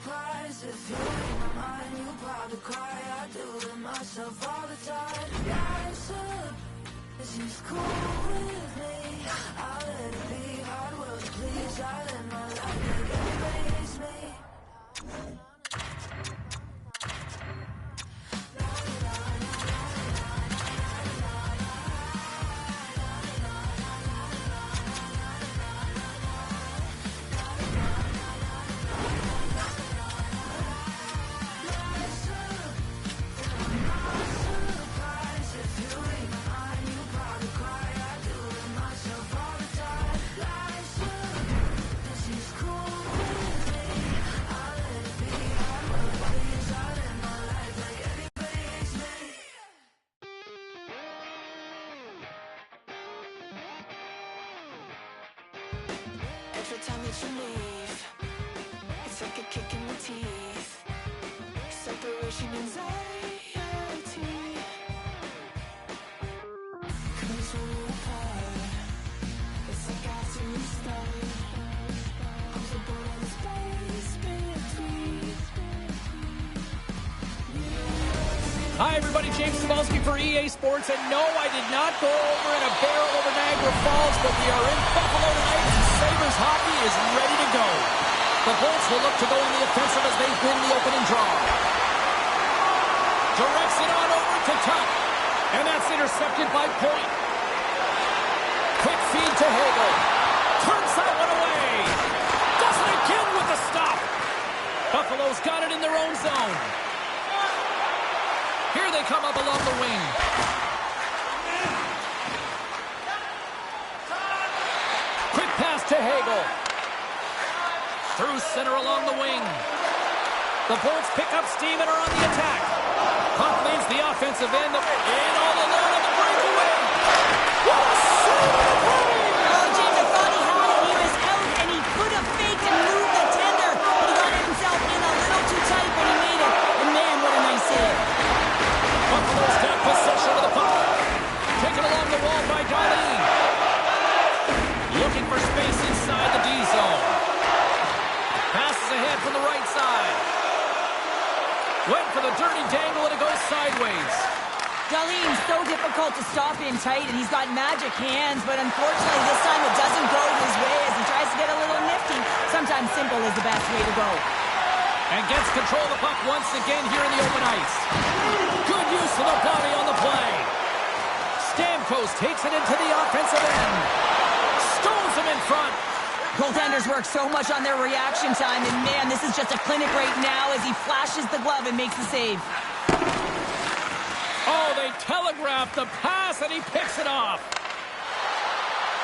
surprised if you read my mind. You probably cry. I do it myself all the time. Life's up, she's cool with me. I'll let it be. Hard work, please. I live my life like everybody hates me. Every time that you leave, it's like a kick in the teeth. Separation anxiety comes when we're apart. It's like I have to restart. I'm so bored of the space between. Hi everybody, James Cebulski for EA Sports, and no, I did not go over in a barrel over Niagara Falls, but we are in Buffalo tonight, and Sabres hockey is ready to go. The Bolts will look to go on the offensive as they win the opening draw. Directs it on over to Tuck, and that's intercepted by Point. Quick feed to Hagel. Turns that one away. Does it again with the stop. Buffalo's got it in their own zone. Here they come up along the wing. Quick pass to Hagel. Through center along the wing. The Bolts pick up steam and are on the attack. Puck leads the offensive end. In all alone on the breakaway. What a save! Oh, James, I thought he had it. He was out, and he could have faked and moved the tender. But he got himself in a little too tight, but he made it. And man, what a nice save. Buffalo's got possession of the puck. Taken along the wall by Darlene. Looking for space inside the D zone. Passes ahead from the right side. Went for the dirty dangle and it goes sideways. Darlene's so difficult to stop in tight, and he's got magic hands, but unfortunately this time it doesn't go his way as he tries to get a little nifty. Sometimes simple is the best way to go. And gets control of the puck once again here in the open ice. Good use of the body on the play. Stamkos takes it into the offensive end. Stones him in front. Goaltenders work so much on their reaction time, and man, this is just a clinic right now as he flashes the glove and makes the save. Oh, they telegraphed the pass, and he picks it off.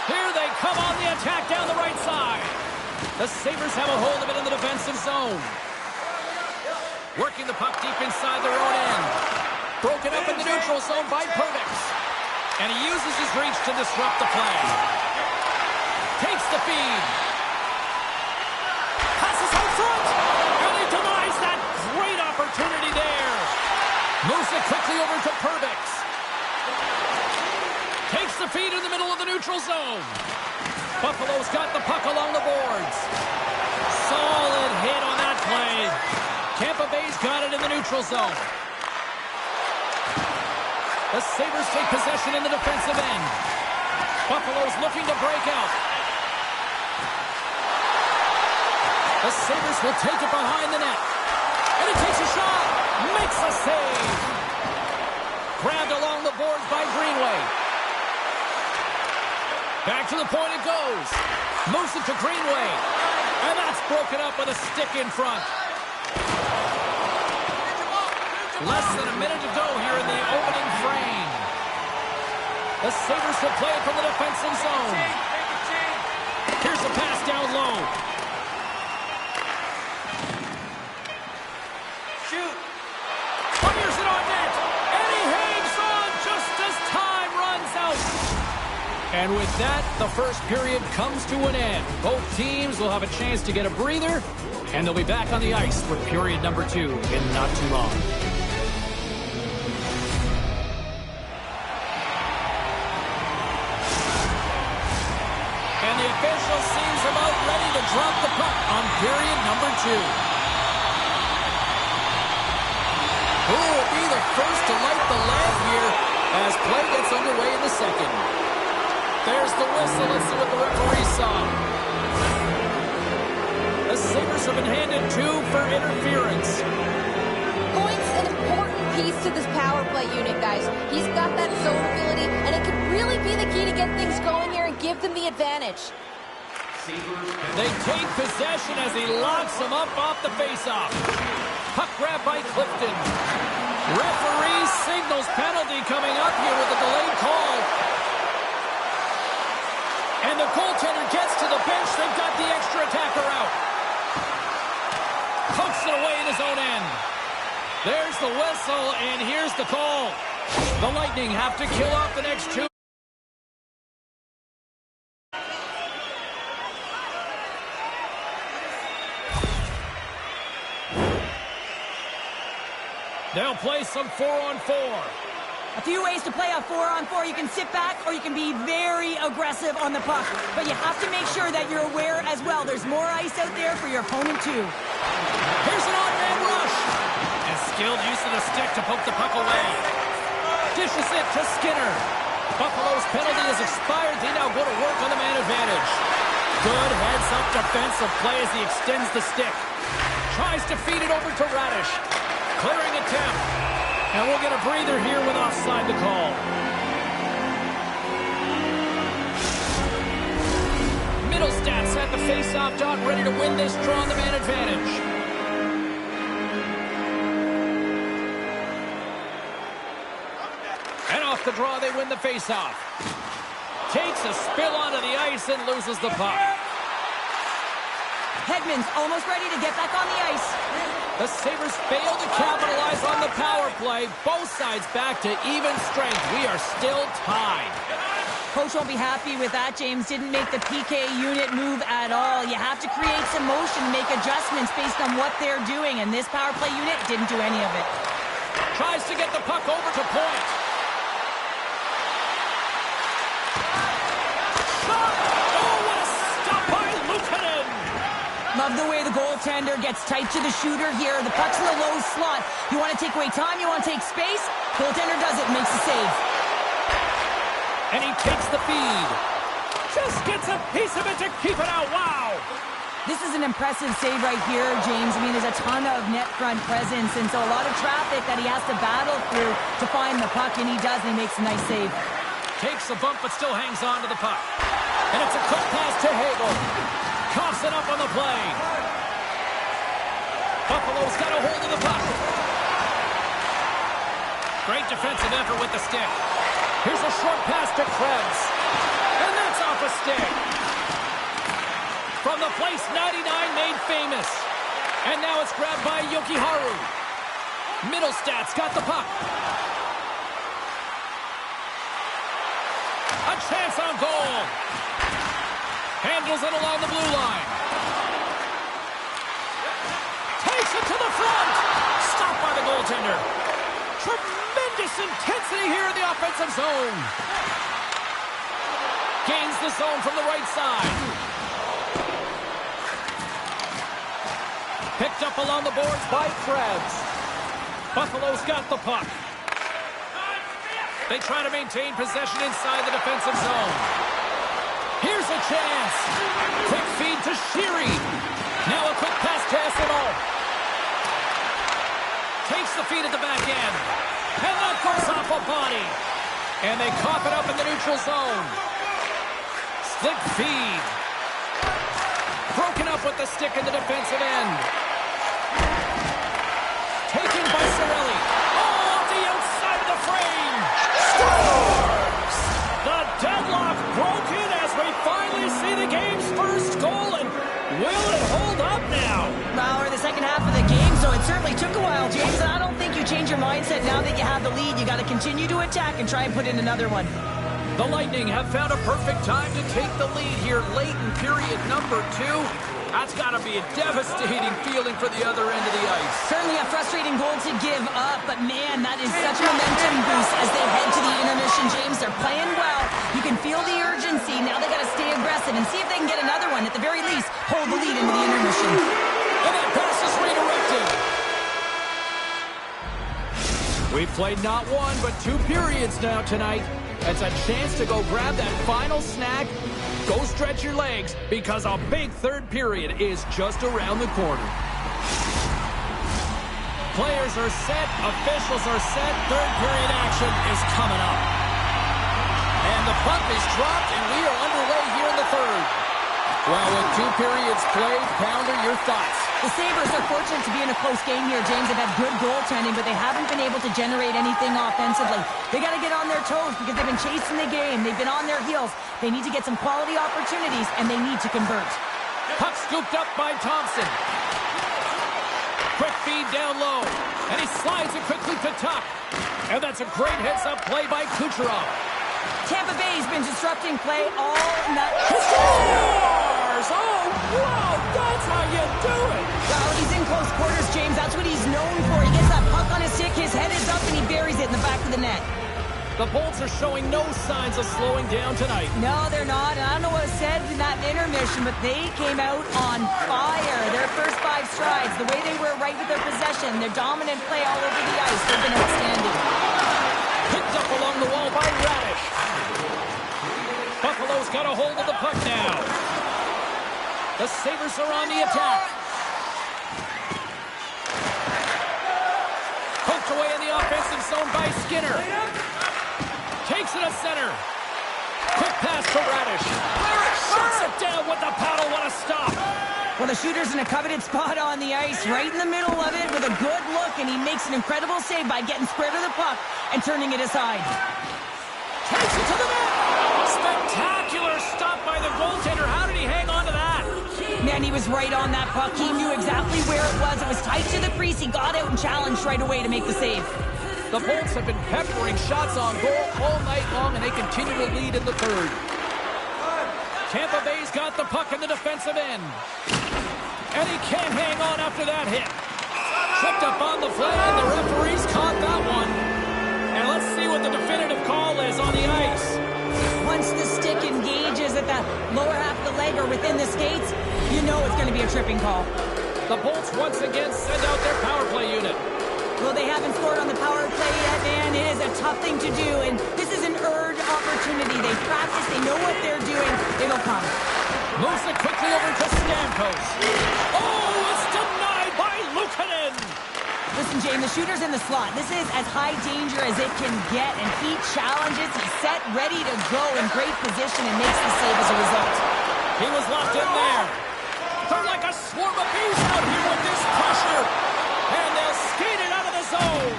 Here they come on the attack down the right side. The Sabres have a hold of it in the defensive zone. Working the puck deep inside their own end. Broken up in the neutral zone by Perdix. And he uses his reach to disrupt the play. Takes the feed. Passes out front. And he denies that great opportunity there. Moves it quickly over to Perdix. Takes the feed in the middle of the neutral zone. Buffalo's got the puck along the boards. Solid hit on that play. Tampa Bay's got it in the neutral zone. The Sabres take possession in the defensive end. Buffalo's looking to break out. The Sabres will take it behind the net. And he takes a shot. Makes a save. Grabbed along the boards by Greenway. Back to the point it goes. Moves it to Greenway. And that's broken up with a stick in front. Less than a minute to go here in the opening frame. The Sabres will play it from the defensive zone. Here's the pass down low. Shoot! Fires it on net. And he hangs on just as time runs out. And with that, the first period comes to an end. Both teams will have a chance to get a breather, and they'll be back on the ice for period number 2 in not too long. And the official seems about ready to drop the puck on period number 2. first to light the lamp here as play gets underway in the second. There's the whistle. Let's see what the referee saw. The Sabres have been handed 2 for interference. Points an important piece to this power play unit, guys. He's got that zone ability, and it could really be the key to get things going here and give them the advantage. They take possession as he locks them up off the faceoff. Puck grab by Clifton. Referee signals penalty coming up here with a delayed call. And the goaltender gets to the bench. They've got the extra attacker out. Pokes it away in his own end. There's the whistle, and here's the call. The Lightning have to kill off the next 2. They'll play some 4-on-4. A few ways to play a 4-on-4. You can sit back or you can be very aggressive on the puck. But you have to make sure that you're aware as well. There's more ice out there for your opponent too. Here's an odd-man rush. And skilled use of the stick to poke the puck away. Dishes it to Skinner. Buffalo's penalty has expired. They now go to work on the man advantage. Good heads-up defensive play as he extends the stick. Tries to feed it over to Radish. Clearing attempt. And we'll get a breather here with offside the call. Middlestats at the face-off dot, ready to win this draw on the man advantage. And off the draw, they win the face-off. Takes a spill onto the ice and loses the puck. Hedman's almost ready to get back on the ice. The Sabres fail to capitalize on the power play. Both sides back to even strength. We are still tied. Coach won't be happy with that, James. Didn't make the PK unit move at all. You have to create some motion, make adjustments based on what they're doing, and this power play unit didn't do any of it. Tries to get the puck over to point. Love the way the goaltender gets tight to the shooter here. The puck's in the low slot. You want to take away time, you want to take space. Goaltender does it, makes the save. And he takes the feed. Just gets a piece of it to keep it out. Wow! This is an impressive save right here, James. I mean, there's a ton of net front presence, and so a lot of traffic that he has to battle through to find the puck, and he does, and he makes a nice save. Takes a bump, but still hangs on to the puck. And it's a quick pass to Hagel. Coughs it up on the play. Buffalo's got a hold of the puck. Great defensive effort with the stick. Here's a short pass to Krebs. And that's off a stick. From the place 99 made famous. And now it's grabbed by Yokiharu. Middlestats got the puck. A chance on goal. Handles it along the blue line. Takes it to the front. Stopped by the goaltender. Tremendous intensity here in the offensive zone. Gains the zone from the right side. Picked up along the boards by Krebs. Buffalo's got the puck. They try to maintain possession inside the defensive zone. Here's a chance. Quick feed to Sheary. Now a quick pass to Esimo. Takes the feed at the back end. And that goes off a body. And they cough it up in the neutral zone. Slick feed. Broken up with the stick in the defensive end. Taken by Cirelli. Oh, the outside of the frame. Scores! The deadlock broken as we finally see the game's first goal. And will it hold up now? Well, we're in the second half of the game, so it certainly took a while, James. And I don't think you change your mindset now that you have the lead. You got to continue to attack and try and put in another one. The Lightning have found a perfect time to take the lead here late in period number 2. That's got to be a devastating feeling for the other end of the ice. Certainly a frustrating goal to give up, but man, that is such a momentum boost as they head to the intermission, James. They're playing well. You can feel the urgency. Now they got to stay aggressive and see if they can get another one. At the very least, hold the lead into the intermission. And that pass is redirected. We've played not one, but 2 periods now tonight. It's a chance to go grab that final snack. Go stretch your legs, because a big third period is just around the corner. Players are set, officials are set, third period action is coming up. And the puck is dropped, and we are underway here in the third. Well, with 2 periods played, Pounder, your thoughts? The Sabres are fortunate to be in a close game here, James. They've had good goaltending, but they haven't been able to generate anything offensively. They got to get on their toes because they've been chasing the game. They've been on their heels. They need to get some quality opportunities, and they need to convert. Puck scooped up by Thompson. Quick feed down low, and he slides it quickly to Tuck. And that's a great heads-up play by Kucherov. Tampa Bay's been disrupting play all night. Scores! Oh, wow, that's how you do it! Well, he's in close quarters, James. That's what he's known for. He gets that puck on his stick, his head is up, and he buries it in the back of the net. The Bolts are showing no signs of slowing down tonight. No, they're not. And I don't know what was said in that intermission, but they came out on fire. Their first 5 strides, the way they were right with their possession, their dominant play all over the ice, they've been outstanding. Picked up along the wall by Radish. Buffalo's got a hold of the puck now. The Sabres are on the attack. Poked away in the offensive zone by Skinner. Takes it to center. Quick pass to Radish. Shuts it down with the paddle. What a stop. Well, the shooter's in a coveted spot on the ice, right in the middle of it with a good look, and he makes an incredible save by getting square to the puck and turning it aside. Takes it to the net. Spectacular stop by the goaltender. How did he hang on to that? Man, he was right on that puck. He knew exactly where it was. It was tight to the crease. He got out and challenged right away to make the save. The Bolts have been peppering shots on goal all night long, and they continue to lead in the third. Tampa Bay's got the puck in the defensive end. And he can't hang on after that hit. Tripped up on the play, and the referees caught that one. And let's see what the definitive call is on the ice. Once the stick engages at the lower half of the leg or within the skates, you know it's going to be a tripping call. The Bolts once again send out their power play unit. Well, they haven't scored on the power play yet, man. It is a tough thing to do, and this is an earned opportunity. They practice, they know what they're doing. It'll come. Moves it quickly over to Stamkos. Oh, it's denied by Luukkonen. Listen, Jane, the shooter's in the slot. This is as high danger as it can get, and he challenges. He's set, ready to go in great position, and makes the save as a result. He was locked in there. They're like a swarm of bees out here with this pressure. And they'll skate it out of the zone.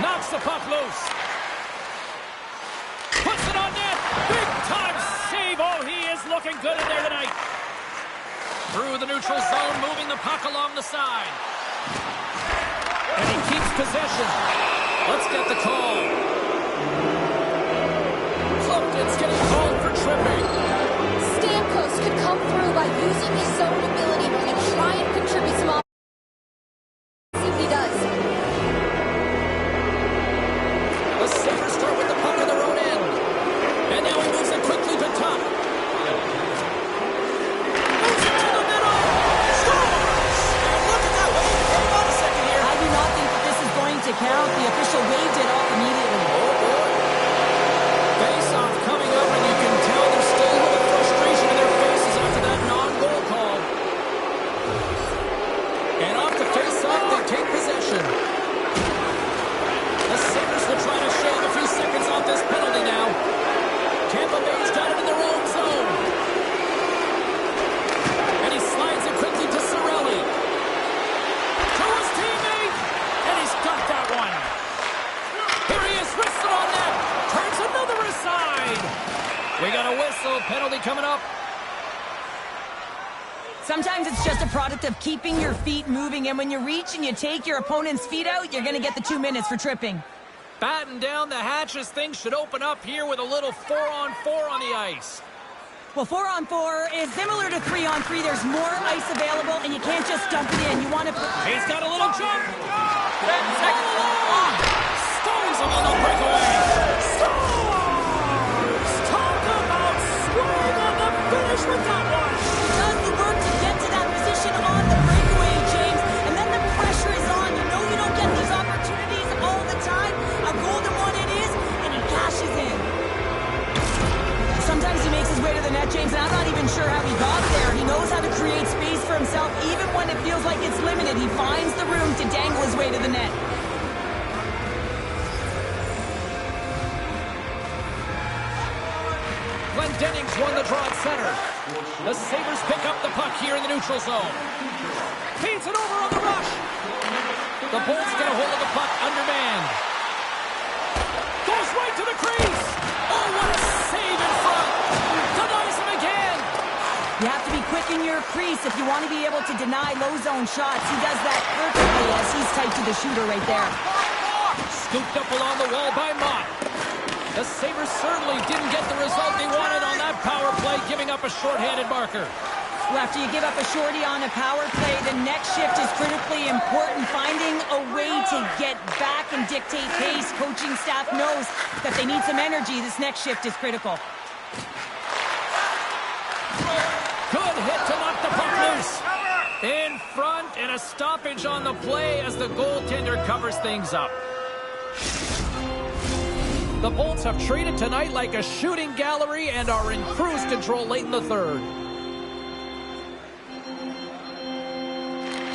Knocks the puck loose. Puts it on net. Big time save. Oh, he is looking good in there tonight. Through the neutral zone, moving the puck along the side. And he keeps possession. Let's get the call. Clifton's getting called for tripping. Stamkos could come through by using his zone ability and try and contribute small. See if he does. The Sabres start with the puck in their own end. And now he moves it quickly to Tuck. Moves it to the middle. Scores! And look at that. Wait, hold on a second here. I do not think that this is going to count. The official waved it off immediately. Oh, boy. Face-off coming up, and you can tell there's still a little frustration in their faces after that non-goal call. And off the face-off, they take possession. The Sabres will try to shave a few seconds off this penalty now. Tampa Bay's got it in their own zone. And he slides it quickly to Cirelli. To his teammate. And he's got that one. Here he is, wrists it on net. Turns another aside. We got a whistle. Penalty coming up. Sometimes it's just a product of keeping your feet moving, and when you reach and you take your opponent's feet out, you're going to get the 2 minutes for tripping. Batten down the hatches. Things should open up here with a little 4-on-4 on the ice. Well, 4-on-4 is similar to 3-on-3. There's more ice available, and you can't just dump it in. You want to... He's got a little jump. Second along. Stones him on the breakaway. Stars! Talk about swing on the finish with that one. Does the work to get to that position on the breakaway, James, and then the pressure is on. You know you don't get these opportunities all the time. Dennings won the draw at center. The Sabres pick up the puck here in the neutral zone. Feeds it over on the rush. The Bolts get a hold of the puck undermanned. Goes right to the crease. Oh, what a save in front. Denies him again. You have to be quick in your crease if you want to be able to deny low zone shots. He does that perfectly as he's tight to the shooter right there. Scooped up along the wall by Mott. The Sabres certainly didn't get the result they wanted on that power play, giving up a shorthanded marker. Well, after you give up a shorty on a power play, the next shift is critically important. Finding a way to get back and dictate pace. Coaching staff knows that they need some energy. This next shift is critical. Good hit to knock the puck loose. In front, and a stoppage on the play as the goaltender covers things up. The Bolts have treated tonight like a shooting gallery and are in cruise control late in the third.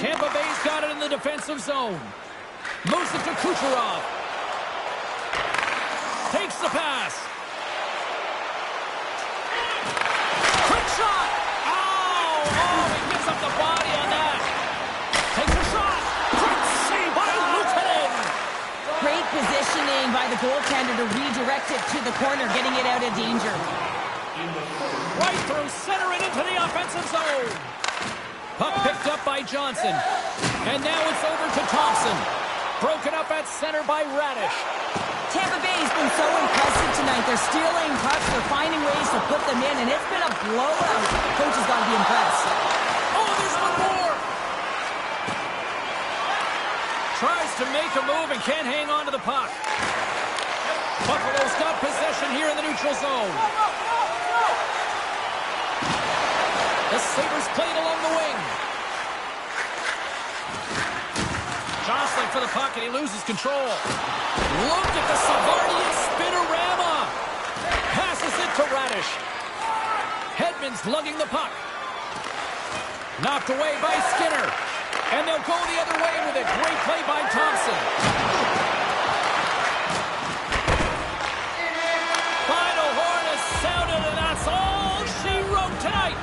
Tampa Bay's got it in the defensive zone. Moves it to Kucherov. Takes the pass. Quick shot. Oh, he gives up the body on that. Takes a shot. Quick save by Luukkonen. Great positioning by the goaltender to redirect it to the corner, getting it out of danger. Right through center and into the offensive zone. Puck picked up by Johnson. And now it's over to Thompson. Broken up at center by Radish. Tampa Bay's been so impressive tonight. They're stealing pucks, they're finding ways to put them in, and it's been a blowout. Coach has got to be impressed. Oh, there's one more. Tries to make a move and can't hang on to the puck. Buffalo's got possession here in the neutral zone. The Sabres played along the wing. Jostling for the puck, and he loses control. Look at the Savardian spinorama. Passes it to Radish. Hedman's lugging the puck. Knocked away by Skinner. And they'll go the other way with it. Great play by Thompson. Final horn is sounded, and that's all she wrote tonight.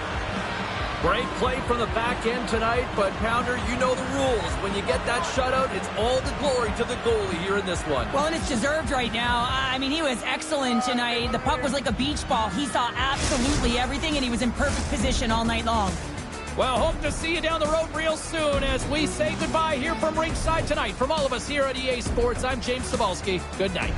Great play from the back end tonight, but Pounder, you know the rules. When you get that shutout, it's all the glory to the goalie here in this one. Well, and it's deserved right now. I mean, he was excellent tonight. The puck was like a beach ball. He saw absolutely everything, and he was in perfect position all night long. Well, hope to see you down the road real soon as we say goodbye here from ringside tonight. From all of us here at EA Sports, I'm James Cebulski. Good night.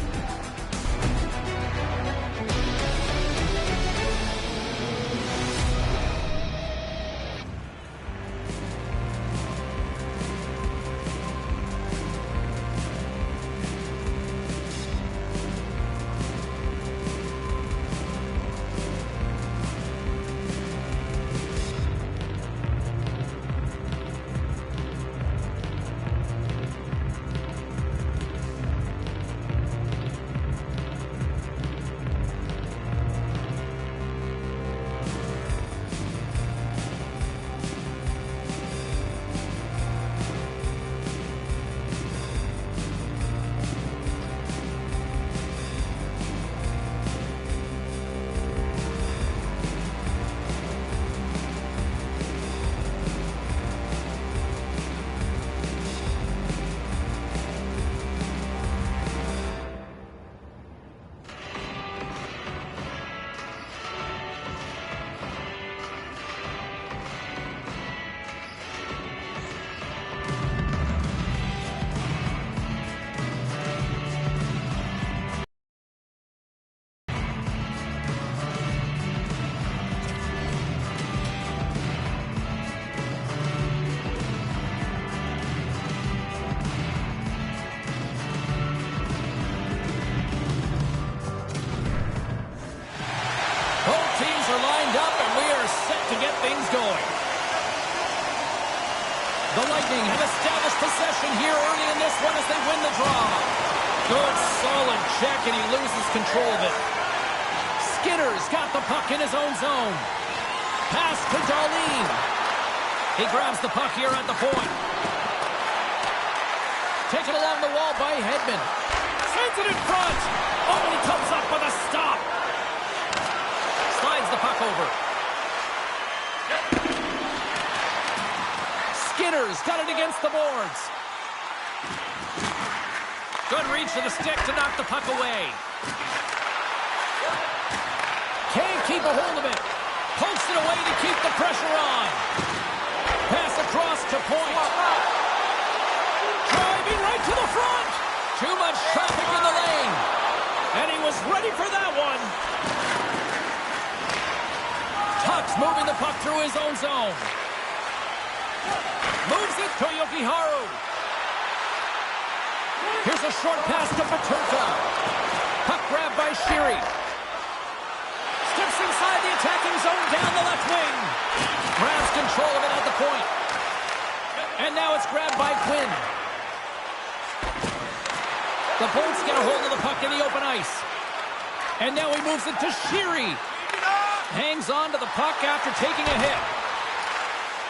The Lightning have established possession here early in this one as they win the draw. Good, solid check, and he loses control of it. Skinner's got the puck in his own zone. Pass to Darlene. He grabs the puck here at the point. Taken along the wall by Hedman. Sends it in front. Oh, and he comes up with a stop. Slides over. Skinner's got it against the boards. Good reach to the stick to knock the puck away. Can't keep a hold of it. Pokes it away to keep the pressure on. Pass across to point. Driving right to the front. Too much traffic in the lane. And he was ready for that one. Tuck's moving the puck through his own zone. Moves it to Jokiharju. Here's a short pass to Peterka. Puck grabbed by Sheary. Steps inside the attacking zone down the left wing. Grabs control of it at the point. And now it's grabbed by Quinn. The Bolts get a hold of the puck in the open ice. And now he moves it to Sheary. Hangs on to the puck after taking a hit.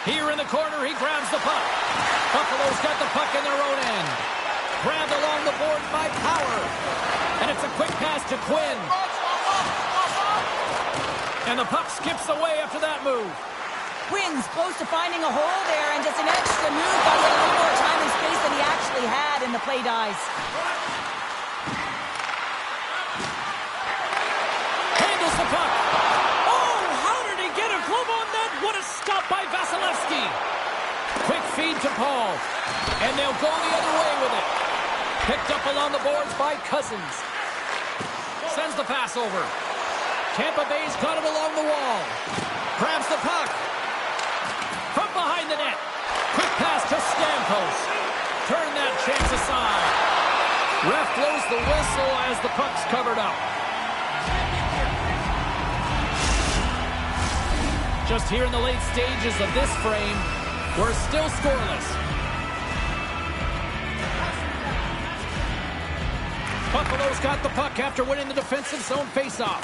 Here in the corner, he grabs the puck. Buffalo's got the puck in their own end. Grabbed along the board by Power. And it's a quick pass to Quinn. And the puck skips away after that move. Quinn's close to finding a hole there, and just an extra move got a little more time and space than he actually had, and the play dies. Handles the puck. Oh, how did he get a glove on that? What a stop by Vasilevsky. Quick feed to Paul. And they'll go the other way with it. Picked up along the boards by Cousins. Sends the pass over. Tampa Bay's got it along the wall. Grabs the puck. From behind the net. Quick pass to Stamkos. Turn that chance aside. Ref blows the whistle as the puck's covered up. Just here in the late stages of this frame, we're still scoreless. Buffalo's got the puck after winning the defensive zone faceoff.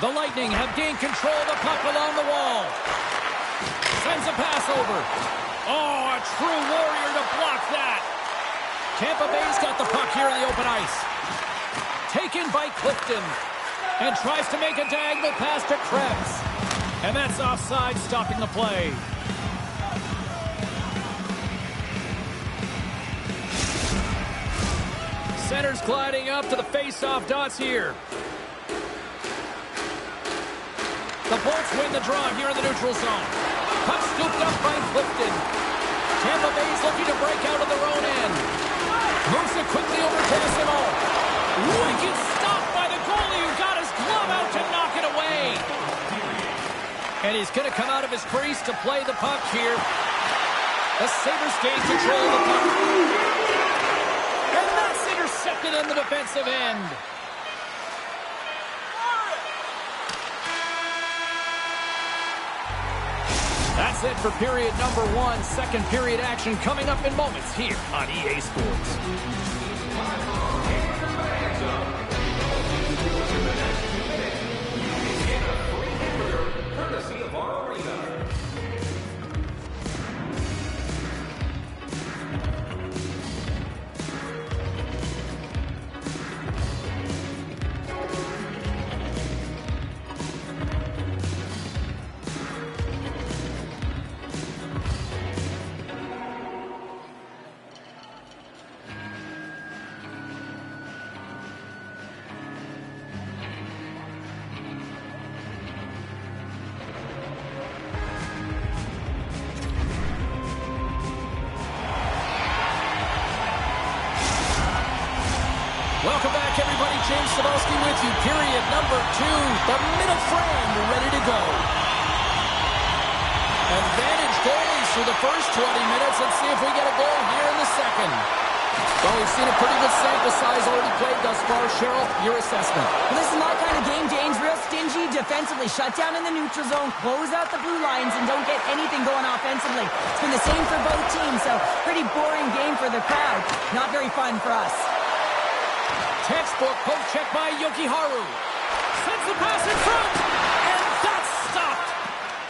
The Lightning have gained control of the puck along the wall. Sends a pass over. Oh, a true warrior to block that. Tampa Bay's got the puck here in the open ice. Taken by Clifton. And tries to make a diagonal pass to Krebs. And that's offside, stopping the play. Center's gliding up to the face-off dots here. The Bolts win the draw here in the neutral zone. Puck scooped up by Clifton. Tampa Bay's looking to break out of their own end. Moves it quickly over to Simone. Wicked stop by the goalie who got his glove out to knock it away. And he's going to come out of his crease to play the puck here. The Sabres gain control of the puck. And that's intercepted in the defensive end. That's it for period number 1. Second period action coming up in moments here on EA Sports. Welcome back, everybody. James Cebulski with you. Period number 2. The middle frame ready to go. Advantage goalies for the first 20 minutes. Let's see if we get a goal here in the second. Well, we've seen a pretty good sample size already played thus far. Cheryl, your assessment. Well, this is my kind of game, James. Real stingy defensively. Shut down in the neutral zone. Close out the blue lines and don't get anything going offensively. It's been the same for both teams, so pretty boring game for the crowd. Not very fun for us. Textbook poke check by Jokiharju. Sends the pass in front, and that's stopped.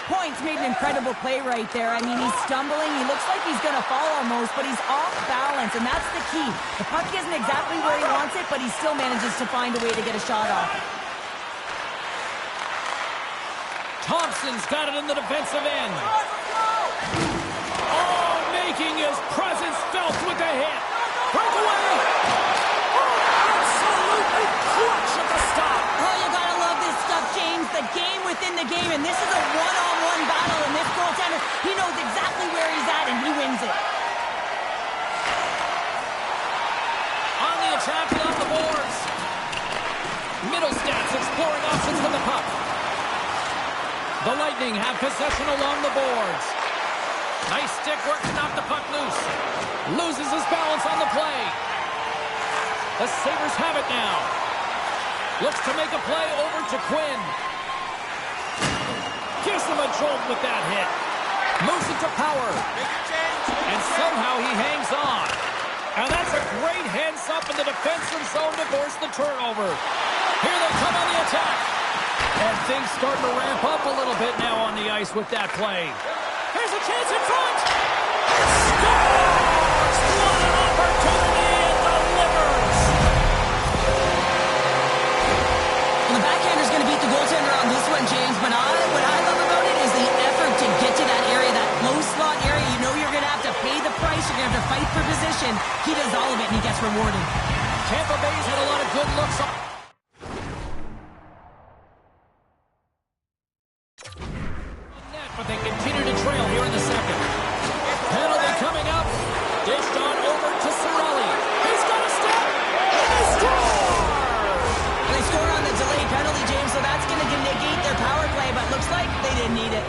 Point's made an incredible play right there. I mean, he's stumbling. He looks like he's going to fall almost, but he's off balance, and that's the key. The puck isn't exactly where he wants it, but he still manages to find a way to get a shot off. Thompson's got it in the defensive end. Oh, making his presence felt with the hit. Breakaway. Oh, absolutely clutch at the stop. Oh, you gotta love this stuff, James. The game within the game, and this is a one-on-one battle, and this goaltender, he knows exactly where he's at, and he wins it. On the attack and on the boards. Middlestats exploring options with the puck. The Lightning have possession along the boards. Nice stick work to knock the puck loose. Loses his balance on the play. The Sabres have it now. Looks to make a play over to Quinn. Gives him a jolt with that hit. Moves it to Power. And somehow he hangs on. And that's a great heads-up in the defensive zone to force the turnover. Here they come on the attack. And things starting to ramp up a little bit now on the ice with that play. Here's a chance in front. Scores! What an opportunity and delivers. Well, the backhander's going to beat the goaltender on this one, James. But what I love about it is the effort to get to that area, that low slot area. You know you're going to have to pay the price. You're going to have to fight for position. He does all of it, and he gets rewarded. Tampa Bay's had a lot of good looks on. But they continue to trail here in the second. Penalty coming up. Dished on over to Cirelli. He's got a step. And they score! They scored on the delayed penalty, James, so that's going to negate their power play, but looks like they didn't need it.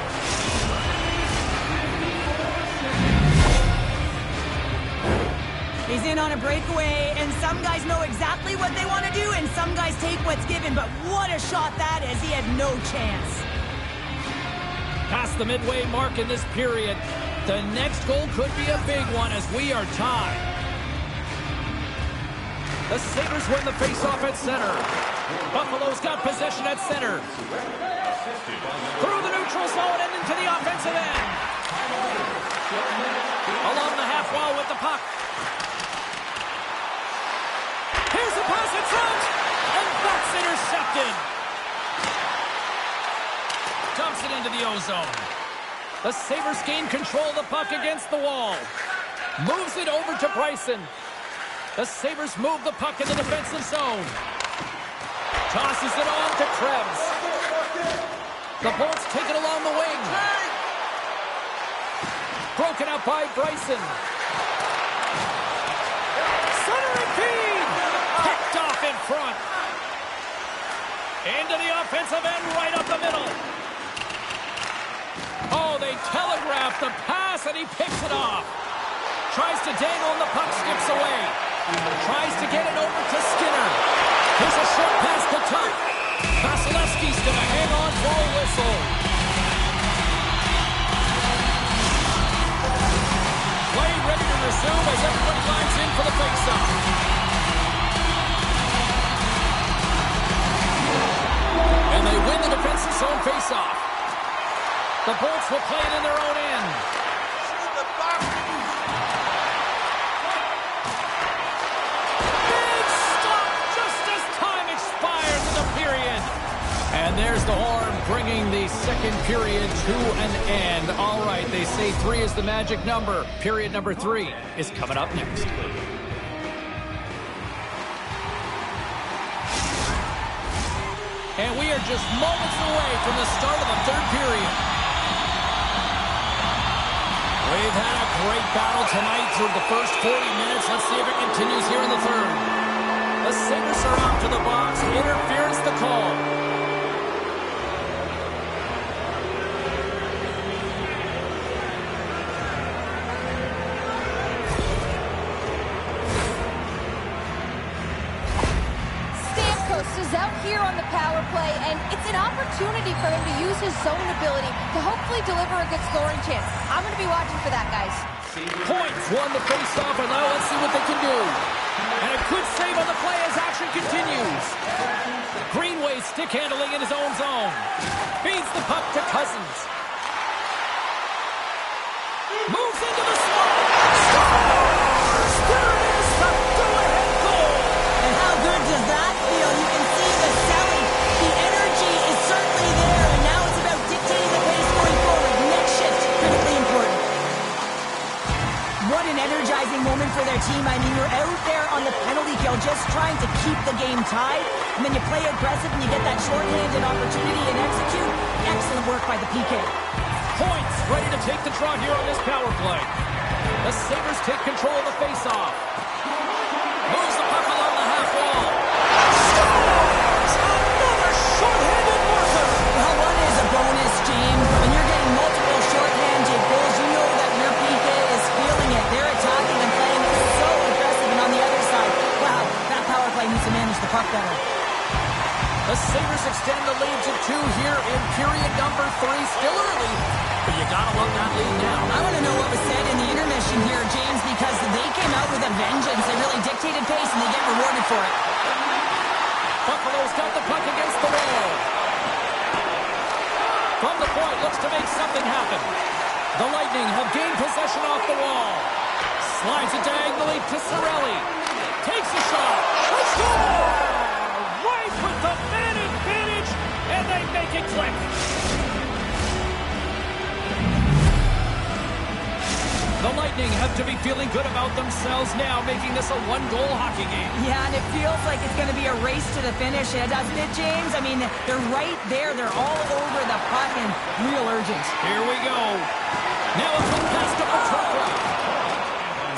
He's in on a breakaway, and some guys know exactly what they want to do, and some guys take what's given, but what a shot that is. He had no chance. Past the midway mark in this period. The next goal could be a big one as we are tied. The Sabres win the faceoff at center. Buffalo's got possession at center. Through the neutral zone and into the offensive end. Along the half wall with the puck. Here's the pass in front. And that's intercepted. Dumps it into the O-zone. The Sabres gain control of the puck against the wall. Moves it over to Bryson. The Sabres move the puck in the defensive zone. Tosses it on to Krebs. The Bolts take it along the wing. Broken up by Bryson. Center feed. Picked off in front. Into the offensive end, right up the middle. Oh, they telegraph the pass, and he picks it off. Tries to dangle, and the puck skips away. Tries to get it over to Skinner. Here's a short pass to Tuck. Vasilevsky's going to hang on for a whistle. Play ready to resume as everybody lines in for the faceoff. And they win the defensive zone faceoff. The Bolts will play it in their own end. Big stop just as time expires in the period. And there's the horn bringing the second period to an end. All right, they say 3 is the magic number. Period number 3 is coming up next. And we are just moments away from the start of the third period. We've had a great battle tonight through the first 40 minutes. Let's see if it continues here in the third. The Sabres are out to the box. Interference the call. Is out here on the power play, and it's an opportunity for him to use his zone ability to hopefully deliver a good scoring chance. I'm going to be watching for that, guys. Points won the face-off, and now let's see what they can do. And a good save on the play as action continues. Greenway stick handling in his own zone. Feeds the puck to Cousins. Moves into the slot. Scores! There it is, the go-ahead goal. And how good does that feel? You can see the selling. The energy is certainly there, and now it's about dictating energizing moment for their team. I mean, you're out there on the penalty kill just trying to keep the game tied, and then you play aggressive and you get that shorthanded opportunity and execute. Excellent work by the PK. Points ready to take the draw here on this power play. The Sabres take control of the faceoff. Moves the puck along the half wall. Scores! Another shorthanded marker! Well, one is a bonus, James. When you're getting multiple shorthanded goals, you know that your PK is feeling it. They're attacking and playing so aggressive, and on the other side, wow, that power play needs to manage the puck better. The Sabres extend the lead to 2 here in period number 3. Still early, but you gotta love that lead now. I want to know what was said in the intermission here, James, because they came out with a vengeance. They really dictated pace, and they get rewarded for it. Buffalo's got the puck against the wall. From the point, looks to make something happen. The Lightning have gained possession off the wall. Slides it diagonally to Cirelli. Takes a shot. Score! Right with the man advantage, and they make it click. The Lightning have to be feeling good about themselves now, making this a 1-goal hockey game. Yeah, and it feels like it's going to be a race to the finish, doesn't it, James? I mean, they're right there. They're all over the puck and real urgent. Here we go. Now a quick pass to Petrova.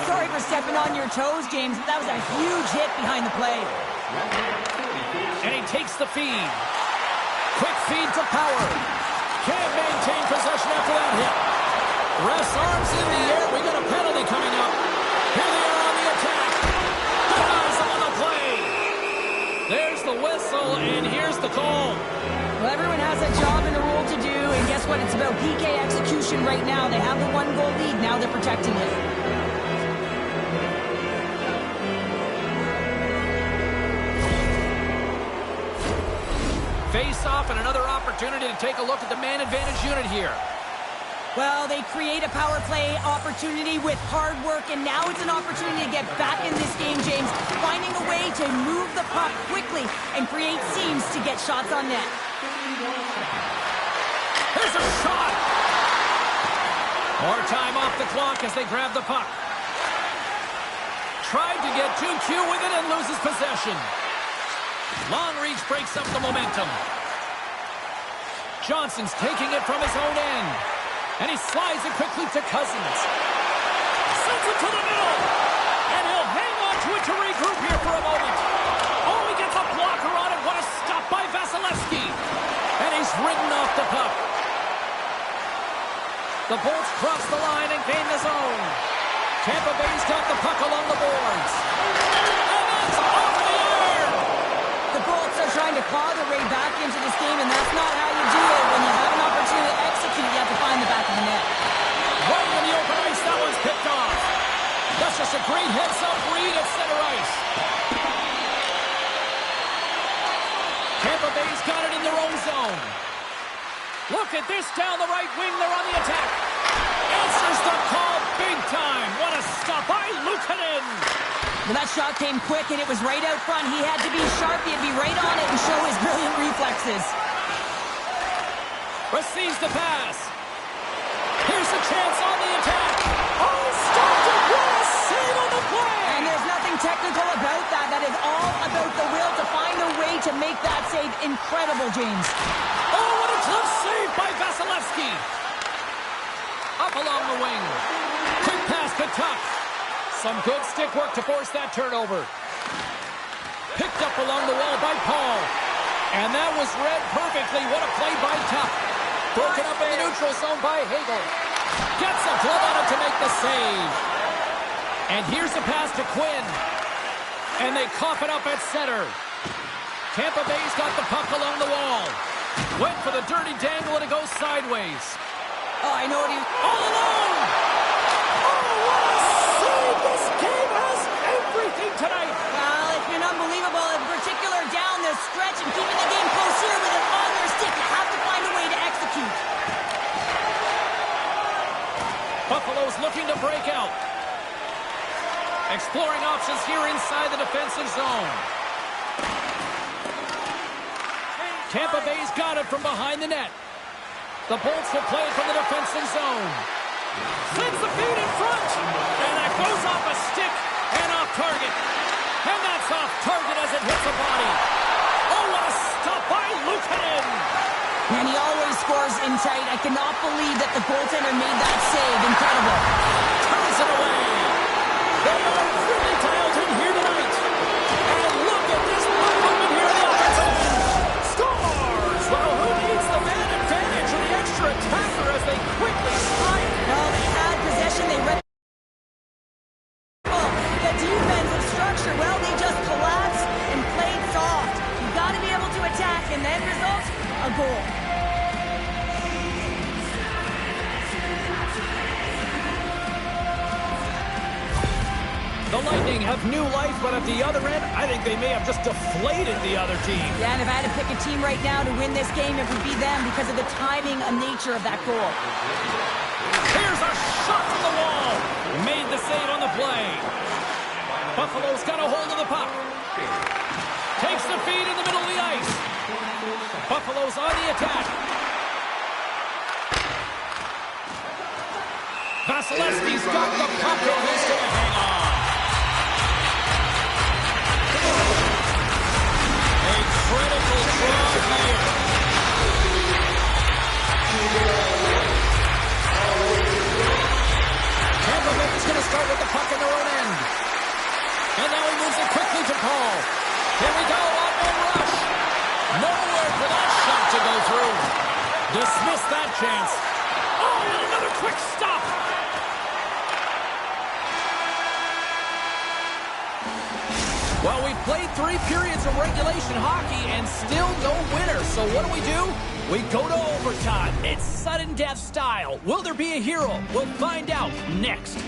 Sorry for stepping on your toes, James. That was a huge hit behind the play. And he takes the feed. Quick feed to Power. Can't maintain possession after that hit. Ref's arms in the air. We got a penalty coming up. Here they are on the attack. Denies on the play. There's the whistle, and here's the call. Well, everyone has a job and a role to do, and guess what? It's about PK execution right now. They have the 1-goal lead. Now they're protecting it. Face off and another opportunity to take a look at the man advantage unit here. Well, they create a power play opportunity with hard work, and now it's an opportunity to get back in this game, James. Finding a way to move the puck quickly and create seams to get shots on net. Here's a shot! More time off the clock as they grab the puck. Tried to get too cute with it and loses possession. Long reach breaks up the momentum. Johnson's taking it from his own end. And he slides it quickly to Cousins. Sends it to the middle. And he'll hang on to it to regroup here for a moment. Oh, he gets a blocker on it. What a stop by Vasilevsky. And he's ridden off the puck. The Bolts cross the line and gain the zone. Tampa Bay's got the puck along the boards. And that's off the air. The Bolts are trying to claw their way back into this game, and that's not how you do it. When you have an opportunity to execute, you have to find the back of the net. Right in the open ice, that one's picked off. That's just a great heads-up read at center ice. Tampa Bay's got it in their own zone. Look at this down the right wing. They're on the attack. Answers the call big time. What a stop by Luukkonen. Well, that shot came quick, and it was right out front. He had to be sharp. He had to be right on it and show his brilliant reflexes. Receives the pass. Here's a chance on the attack. Oh, stopped it. What a save on the play. And there's nothing technical about that. That is all about the will to find a way to make that save incredible, James. Oh, what a tough save by Vasilevsky. Up along the wing. Quick pass to Tuck. Some good stick work to force that turnover. Picked up along the wall by Paul. And that was read perfectly. What a play by Tuck. Broken up in the neutral zone by Hagel. Gets a glove on it to make the save. And here's a pass to Quinn. And they cough it up at center. Tampa Bay's got the puck along the wall. Went for the dirty dangle and it goes sideways. Oh, I know what he... All alone! Oh, what a save! This game has everything tonight! Well, it's been unbelievable, in particular down the stretch and keeping the game close here with it on their stick. You have to find a way to execute. Buffalo's looking to break out. Exploring options here inside the defensive zone. Tampa Bay's got it from behind the net. The Bolts will play it from the defensive zone. Sends the feed in front. And that Goes off a stick and off target. And that's off target as it hits a body. Oh, what a stop by Luukkonen. And he always scores in tight. I cannot believe that the goaltender made that save. Incredible. Turns it away. They are really dialed in here tonight. And look at this puck movement here in the offensive end. Scores! Well, who needs the man advantage or the extra attacker as they quickly strike? Well, they had possession. They read the defensive structure. Well, they just collapsed and played soft. You got to be able to attack, and then result, a goal. The Lightning have new life, but at the other end, I think they may have just deflated the other team. Yeah, and if I had to pick a team right now to win this game, it would be them because of the timing and nature of that goal. Here's a shot from the wall. Made the save on the play. Buffalo's got a hold of the puck. Takes the feed in the middle of the ice. Buffalo's on the attack. Vasilevsky's got the puck and he's going to hang on. A critical draw here. Tampa Bay's going to start with the puck in their own end. And now he moves it quickly to Paul. Here we go, on one rush. Nowhere for that shot to go through. Dismiss that chance. Oh, and another quick stop. Well, we've played 3 periods of regulation hockey and still no winner. So what do? We go to overtime. It's sudden death style. Will there be a hero? We'll find out next.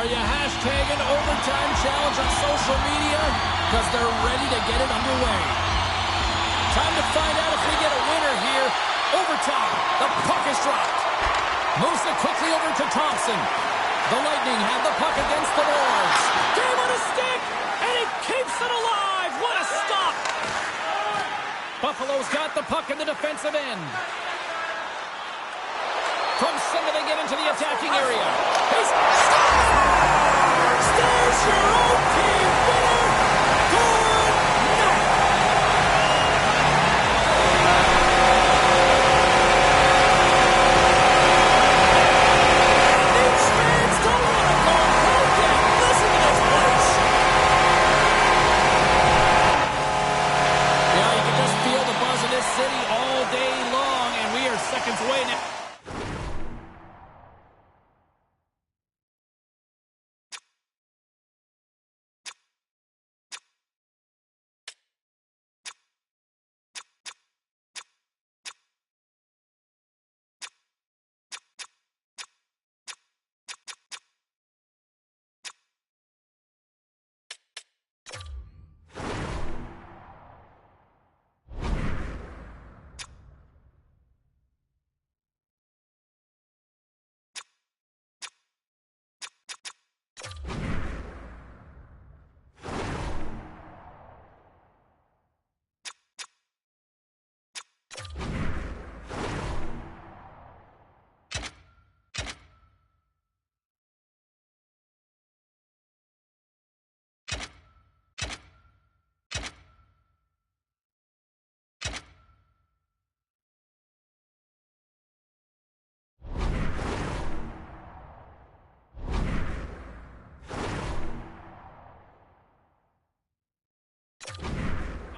Are you hashtagging overtime challenge on social media? Because they're ready to get it underway. Time to find out if we get a winner here. Overtime. The puck is dropped. Moves it quickly over to Thompson. The Lightning have the puck against the boards. Game on a stick, and he keeps it alive. What a stop. Buffalo's got the puck in the defensive end. From center, they get into the attacking area. He's Stars your own team winner. Good night. These fans don't want to go home yet. Listen to this place. Yeah, you can just feel the buzz in this city all day long, and we are seconds away now.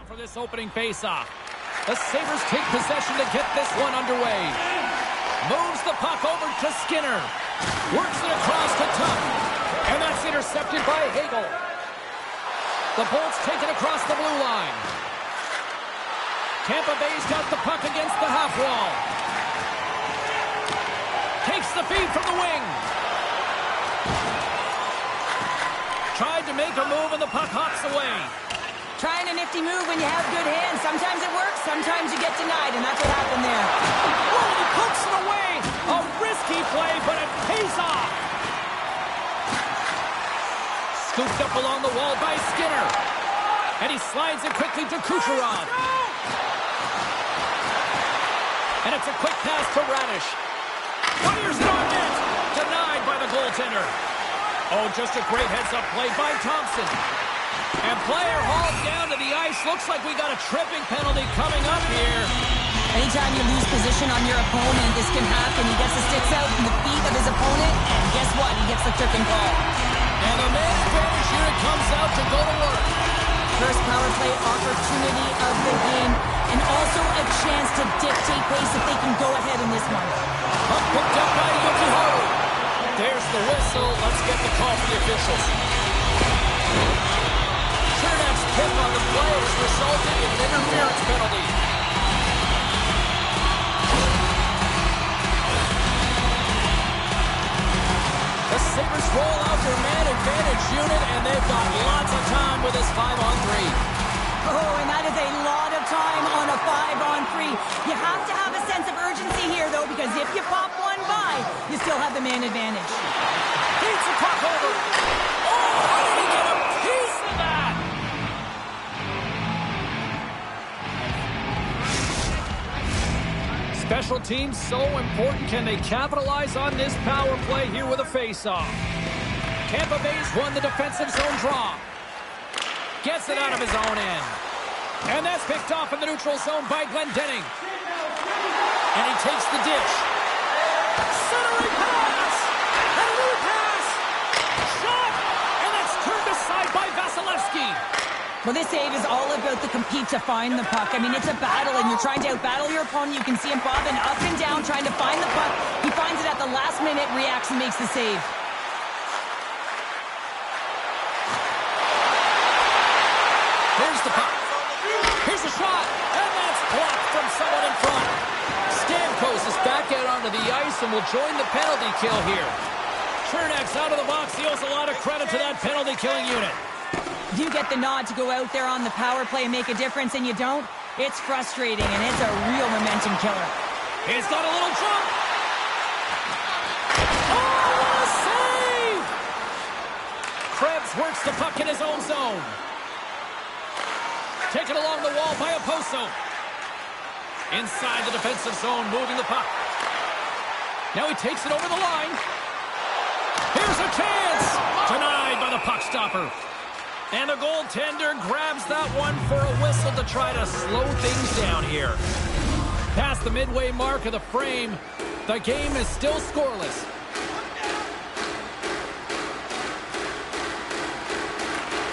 For this opening face-off. The Sabres take possession to get this one underway. Moves the puck over to Skinner. Works it across to Tuck. And that's intercepted by Hagel. The Bolts taken across the blue line. Tampa Bay's got the puck against the half wall. Takes the feed from the wing. Tried to make a move and the puck hops away. Trying a nifty move when you have good hands. Sometimes it works, sometimes you get denied, and that's what happened there. Oh, and he pokes it away. A risky play, but it pays off. Scooped up along the wall by Skinner. And he slides it quickly to Kucherov. And it's a quick pass to Radish. Fires it on net. Denied by the goaltender. Oh, just a great heads-up play by Thompson. And player hauled down to the ice. Looks like we got a tripping penalty coming up here. Anytime you lose position on your opponent, this can happen. He gets the sticks out from the feet of his opponent, and guess what? He gets the tripping call. And the man advantage unit comes out to go to work. First power play opportunity of the game, and also a chance to dictate pace if they can go ahead in this one. Puck picked up by Yokiharu. There's the whistle. Let's get the call from the officials. Chernak's tip on the play has resulted in an interference penalty. The Sabres roll out their man advantage unit, and they've got lots of time with this 5-on-3. Oh, and that is a lot of time on a 5-on-3. You have to have a sense of urgency here, though, because if you pop one by, you still have the man advantage. Beats the puck over. Oh, how did he get a piece of that? Special teams so important. Can they capitalize on this power play here with a face-off? Tampa Bay's won the defensive zone draw. Gets it out of his own end. And that's picked off in the neutral zone by Glendening. And he takes the dish. Centering pass! A new pass! Shot! And that's turned aside by Vasilevsky. Well, this save is all about the compete to find the puck. I mean, it's a battle, and you're trying to out-battle your opponent. You can see him bobbing up and down, trying to find the puck. He finds it at the last minute, reacts, and makes the save. Here's the puck. Here's a shot, and that's blocked from someone in front. Stamkos is back out onto the ice and will join the penalty kill here. Chernak's out of the box. He owes a lot of credit to that penalty-killing unit. You get the nod to go out there on the power play and make a difference, and you don't? It's frustrating, and it's a real momentum killer. He's got a little jump. Oh, what a save! Krebs works the puck in his own zone. Taken along the wall by Oposo. Inside the defensive zone, moving the puck. Now he takes it over the line. Here's a chance! Denied by the puck stopper. And the goaltender grabs that one for a whistle to try to slow things down here. Past the midway mark of the frame, the game is still scoreless.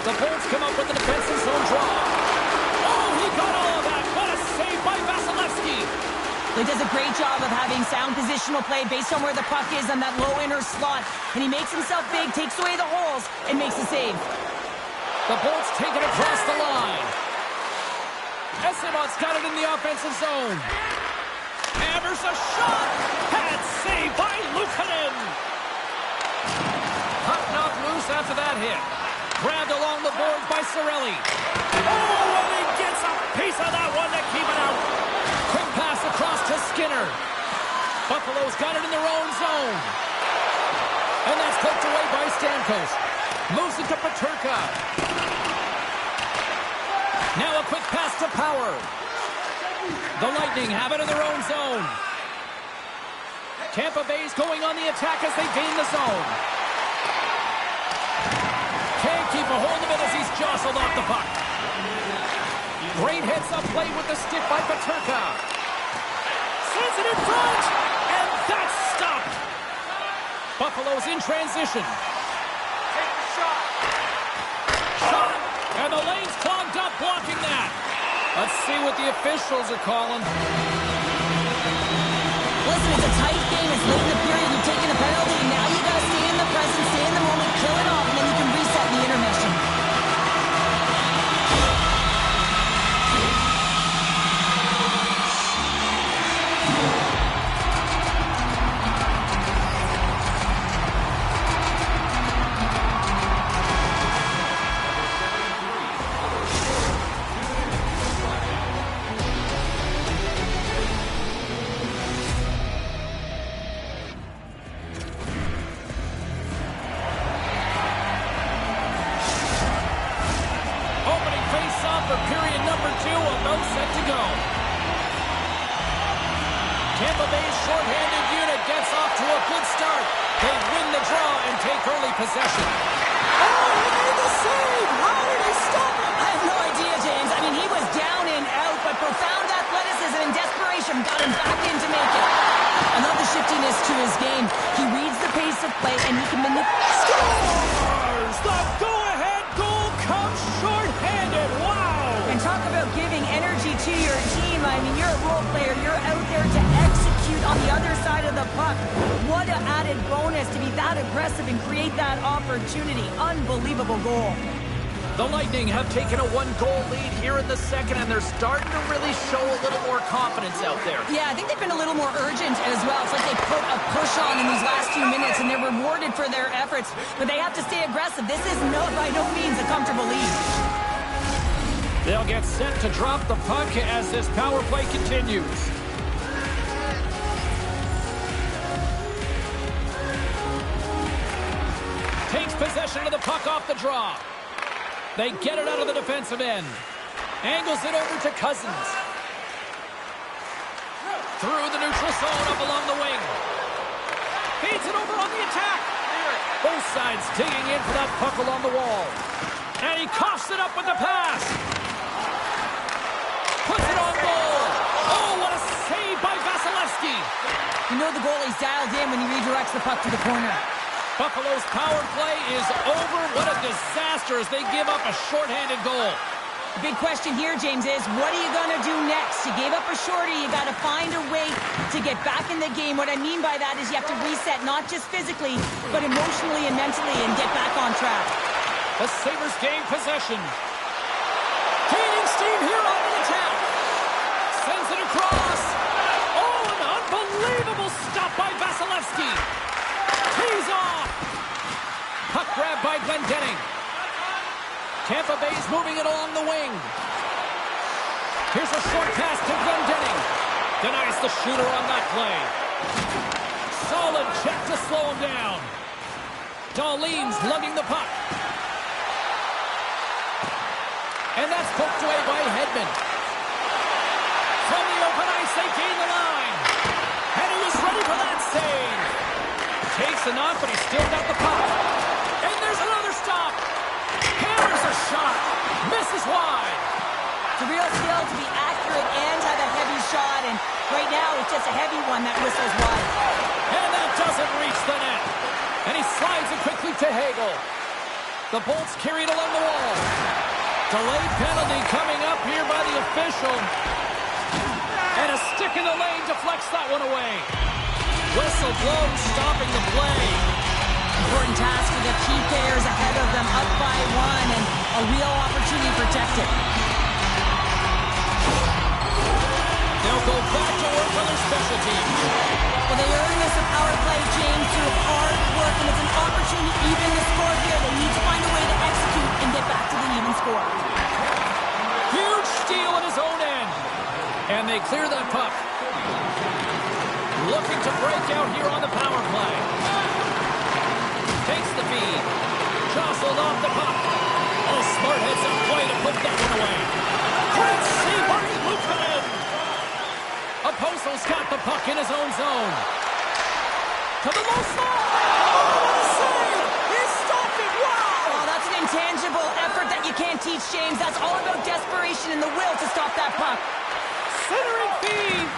The Bolts come up with the defensive zone draw. Oh, he got all of that. What a save by Vasilevsky. He does a great job of having sound positional play based on where the puck is on that low inner slot. And he makes himself big, takes away the holes, and makes a save. The Bolts take it across the line. Esimot's got it in the offensive zone. Hammers a shot. Pad save by Luukkonen. Puck knocked loose after that hit. Grabbed along the boards by Cirelli. Oh, and he gets a piece of that one to keep it out. Quick pass across to Skinner. Buffalo's got it in their own zone. And that's poked away by Stamkos. Moves it to Peterka. Now a quick pass to Power. The Lightning have it in their own zone. Tampa Bay's going on the attack as they gain the zone. Can't keep a hold of it as he's jostled off the puck. Great heads-up play with the stick by Peterka. Sends it in front, and that's stopped. Buffalo's in transition. Shot, and the lane's clogged up blocking that. Let's see what the officials are calling. Listen, it's a tight game. It's late in the period. You've taken a penalty. Now you got to stay in the present, stay in the moment, kill it off, and then you can reset the intermission. Tampa Bay's shorthanded unit gets off to a good start. They win the draw and take early possession. Oh, he made the save! How did he stop him? I have no idea, James. I mean, he was down and out, but profound athleticism and desperation got him back in to make it. I love the shiftiness to his game. He reads the pace of play, and he can manipulate. Scores! The go-ahead goal comes shorthanded. Wow! And talk about giving energy to your team. I mean, you're a role player. You're out there to execute on the other side of the puck. What an added bonus to be that aggressive and create that opportunity. Unbelievable goal. The Lightning have taken a one-goal lead here in the second, and they're starting to really show a little more confidence out there. Yeah, I think they've been a little more urgent as well. It's like they put a push on in these last few minutes, and they're rewarded for their efforts. But they have to stay aggressive. This is by no means a comfortable lead. They'll get set to drop the puck as this power play continues. Takes possession of the puck off the draw. They get it out of the defensive end. Angles it over to Cousins. Through the neutral zone up along the wing. Feeds it over on the attack. Both sides digging in for that puck along the wall. And he coughs it up with the pass. Puts it on goal. Oh, what a save by Vasilevsky. You know the goalie's dialed in when he redirects the puck to the corner. Buffalo's power play is over. What a disaster as they give up a shorthanded goal. The big question here, James, is what are you going to do next? You gave up a shorty. You got to find a way to get back in the game. What I mean by that is you have to reset, not just physically, but emotionally and mentally, and get back on track. The Sabres gain possession. Gaining steam here on the attack. Sends it across. Oh, an unbelievable stop by Vasilevsky. He's off. by Glendening. Tampa Bay's moving it along the wing. Here's a short pass to Glendening. Denies the shooter on that play. Solid check to slow him down. Darlene's lugging the puck. And that's poked away by Hedman. From the open ice, they gain the line. And he was ready for that save. Takes a knock, but he still got the puck. And there's another stop. Hammers a shot. Misses wide. It's a real skill to be accurate and have a heavy shot. And right now, it's just a heavy one that whistles wide. And that doesn't reach the net. And he slides it quickly to Hagel. The Bolts carried along the wall. Delayed penalty coming up here by the official. And a stick in the lane deflects that one away. Whistle blows, stopping the play. Important task for the key players ahead of them, up by one, and a real opportunity protected. They'll go back to work on their special teams. Well, they earned us a power play, James, through hard work, and it's an opportunity to even the score here. They need to find a way to execute and get back to the even score. Huge steal at his own end. And they clear that puck. Looking to break out here on the power play. Takes the feed. Jostled off the puck. Oh, smart heads up play to put that one away. Great save by Luukkonen. Oposto's got the puck in his own zone. To the low slot. Oh, what a save! He stopped it. Wow! Oh, that's an intangible effort that you can't teach, James. That's all about desperation and the will to stop that puck. Centering feed.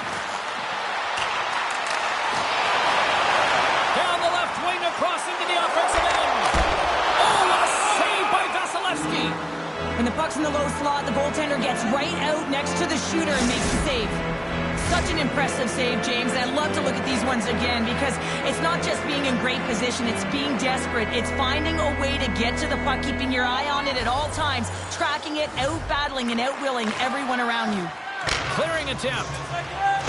Down the left wing, across into the offensive end. Oh, what a save by Vasilevsky. When the puck's in the low slot, the goaltender gets right out next to the shooter and makes the save. Such an impressive save, James, and I'd love to look at these ones again because it's not just being in great position, it's being desperate. It's finding a way to get to the puck, keeping your eye on it at all times, tracking it, out-battling and out-willing everyone around you. Clearing attempt.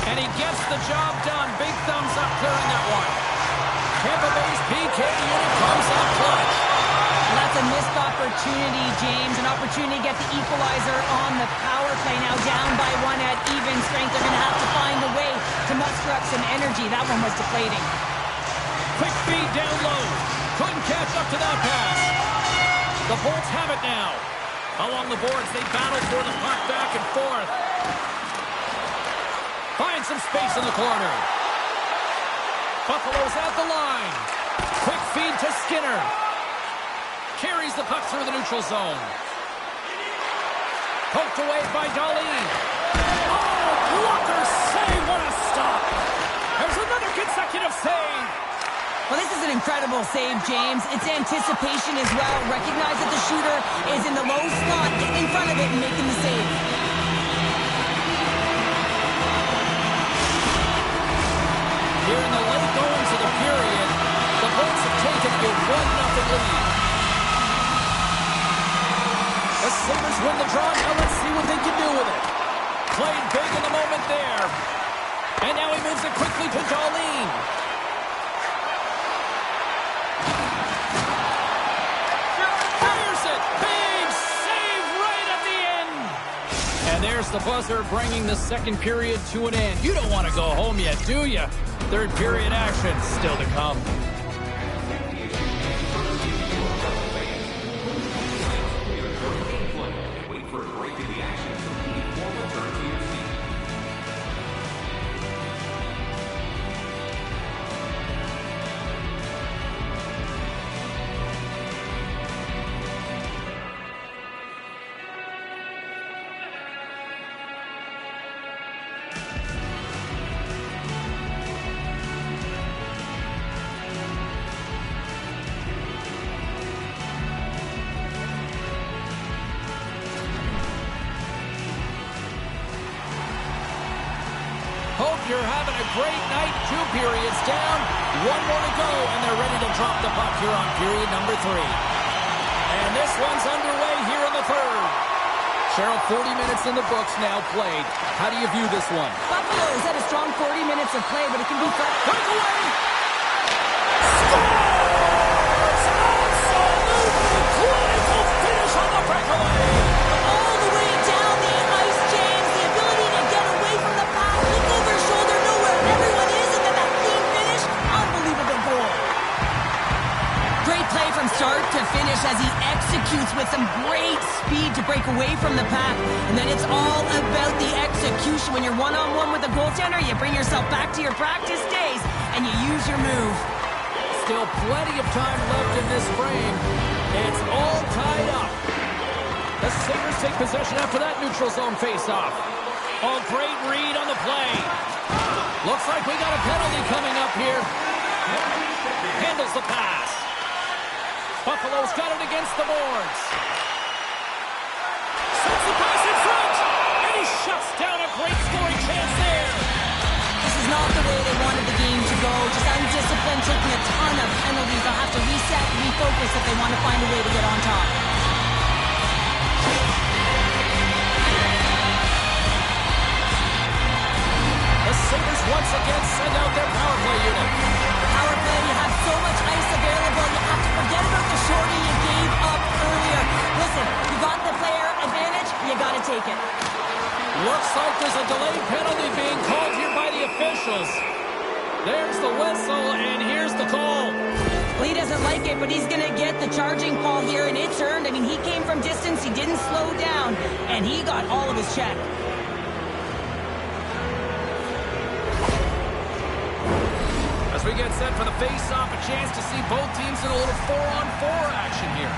And he gets the job done. Big thumbs up clearing that one. Tampa Bay's PK unit comes up clutch. Well, that's a missed opportunity, James. An opportunity to get the equalizer on the power play. Now down by one at even strength. They're going to have to find a way to muster up some energy. That one was deflating. Quick feed down low. Couldn't catch up to that pass. The Bolts have it now. Along the boards, they battle for the puck back and forth. Find some space in the corner. Buffalo's at the line. Quick feed to Skinner. Carries the puck through the neutral zone. Poked away by Darlene. Oh, blocker save. What a stop. There's another consecutive save. Well, this is an incredible save, James. It's anticipation as well. Recognize that the shooter is in the low slot, getting in front of it and making the save. Here in the late goings of the period, the Bolts have taken a 1-0 lead. The Sabres win the draw. Now let's see what they can do with it. Played big in the moment there. And now he moves it quickly to Darlene. Fires it. Big save right at the end. And there's the buzzer bringing the second period to an end. You don't want to go home yet, do you? Third period action still to come. Hope you're having a great night. 2 periods down, 1 more to go, and they're ready to drop the puck here on period number 3. And this one's underway here in the third. Cheryl, 40 minutes in the books now played. How do you view this one? Buffalo's had a strong 40 minutes of play, but it can be fun. Breakaway! Scores! Absolute speed to break away from the pack. And then it's all about the execution. When you're one-on-one with a goaltender, you bring yourself back to your practice days and you use your move. Still plenty of time left in this frame. It's all tied up. The Sabres take possession after that neutral zone face-off. Oh, great read on the play. Looks like we got a penalty coming up here. Handles the pass. Buffalo's got it against the boards. Sends the pass in front. And he shuts down a great scoring chance there. This is not the way they wanted the game to go. Just undisciplined, taking a ton of penalties. They'll have to reset and refocus if they want to find a way to get on top. The Sabres once again send out their power play unit. Power play, you have so much ice available, you have to forget about the shorty you gave up earlier. Listen, you got the player advantage, you got to take it. Looks like there's a delayed penalty being called here by the officials. There's the whistle, and here's the call. Well, he doesn't like it, but he's going to get the charging call here, and it's earned. I mean, he came from distance, he didn't slow down, and he got all of his check. As we get set for the face-off, a chance to see both teams in a little 4-on-4 action here.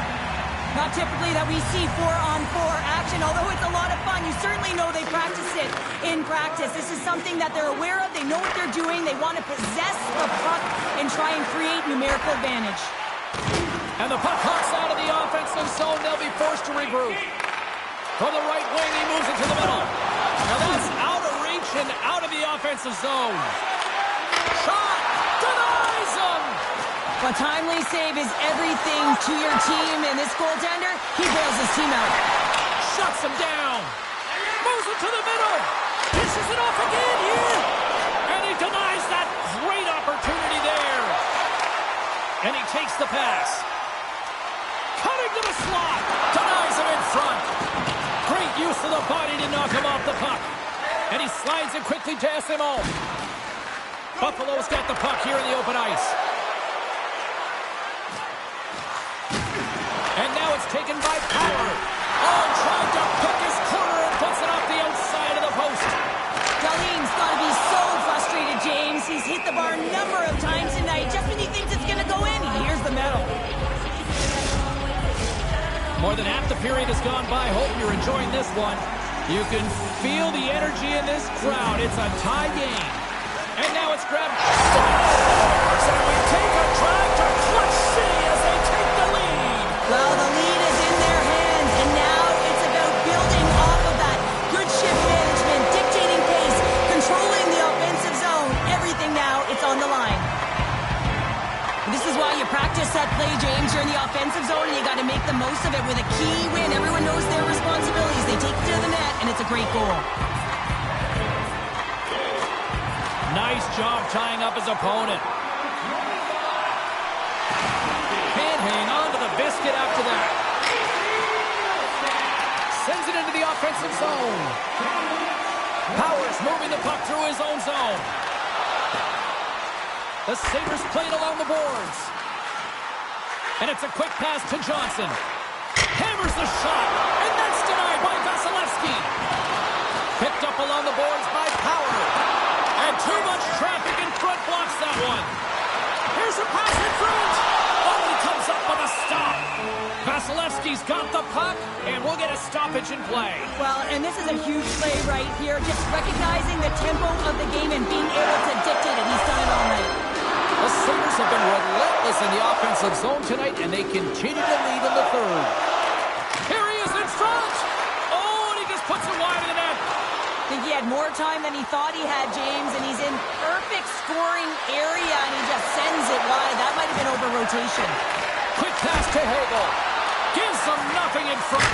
Not typically that we see 4-on-4 action, although it's a lot of fun. You certainly know they practice it in practice. This is something that they're aware of. They know what they're doing. They want to possess the puck and try and create numerical advantage. And the puck hops out of the offensive zone. They'll be forced to regroup. From the right wing, he moves it to the middle. Now that's out of reach and out of the offensive zone. Shot! Denies him! A timely save is everything to your team, and this goaltender, he bails his team out. Shuts him down. Moves it to the middle. Dishes it off again here. And he denies that great opportunity there. And he takes the pass. Cutting to the slot. Denies him in front. Great use of the body to knock him off the puck. And he slides it quickly to SMO. Buffalo's got the puck here in the open ice. And now it's taken by Power. Oh, trying to pick his corner and puts it off the outside of the post. Darlene's got to be so frustrated, James. He's hit the bar a number of times tonight. Just when he thinks it's going to go in, he hears the metal. More than half the period has gone by. Hope you're enjoying this one. You can feel the energy in this crowd. It's a tie game. And now it's grabbed. Stars! And we take a drive to Clutch City as they take the lead. Well, the lead is in their hands, and now it's about building off of that. Good shift management, dictating pace, controlling the offensive zone. Everything now, it's on the line. This is why you practice that play, James. You're in the offensive zone, and you got to make the most of it with a key win. Everyone knows their responsibilities. They take it to the net, and it's a great goal. Nice job tying up his opponent. Can't hang on to the biscuit after that. Sends it into the offensive zone. Powers moving the puck through his own zone. The Sabres playing along the boards. And it's a quick pass to Johnson. Hammers the shot, and that's denied by Vasilevsky. Picked up along the boards by Power. And too much traffic in front blocks that one. Here's a pass in front. Oh, he comes up with a stop. Vasilevsky's got the puck, and we'll get a stoppage in play. Well, and this is a huge play right here. Just recognizing the tempo of the game and being able to dictate it. He's done it all night. The Sabres have been relentless in the offensive zone tonight, and they continue to lead in the third. Here he is in front. Oh, and he just puts it wide of the net. I think he had more time than he thought he had, James, and he's in perfect scoring area, and he just sends it wide. That might have been over rotation. Quick pass to Hagel. Gives them nothing in front.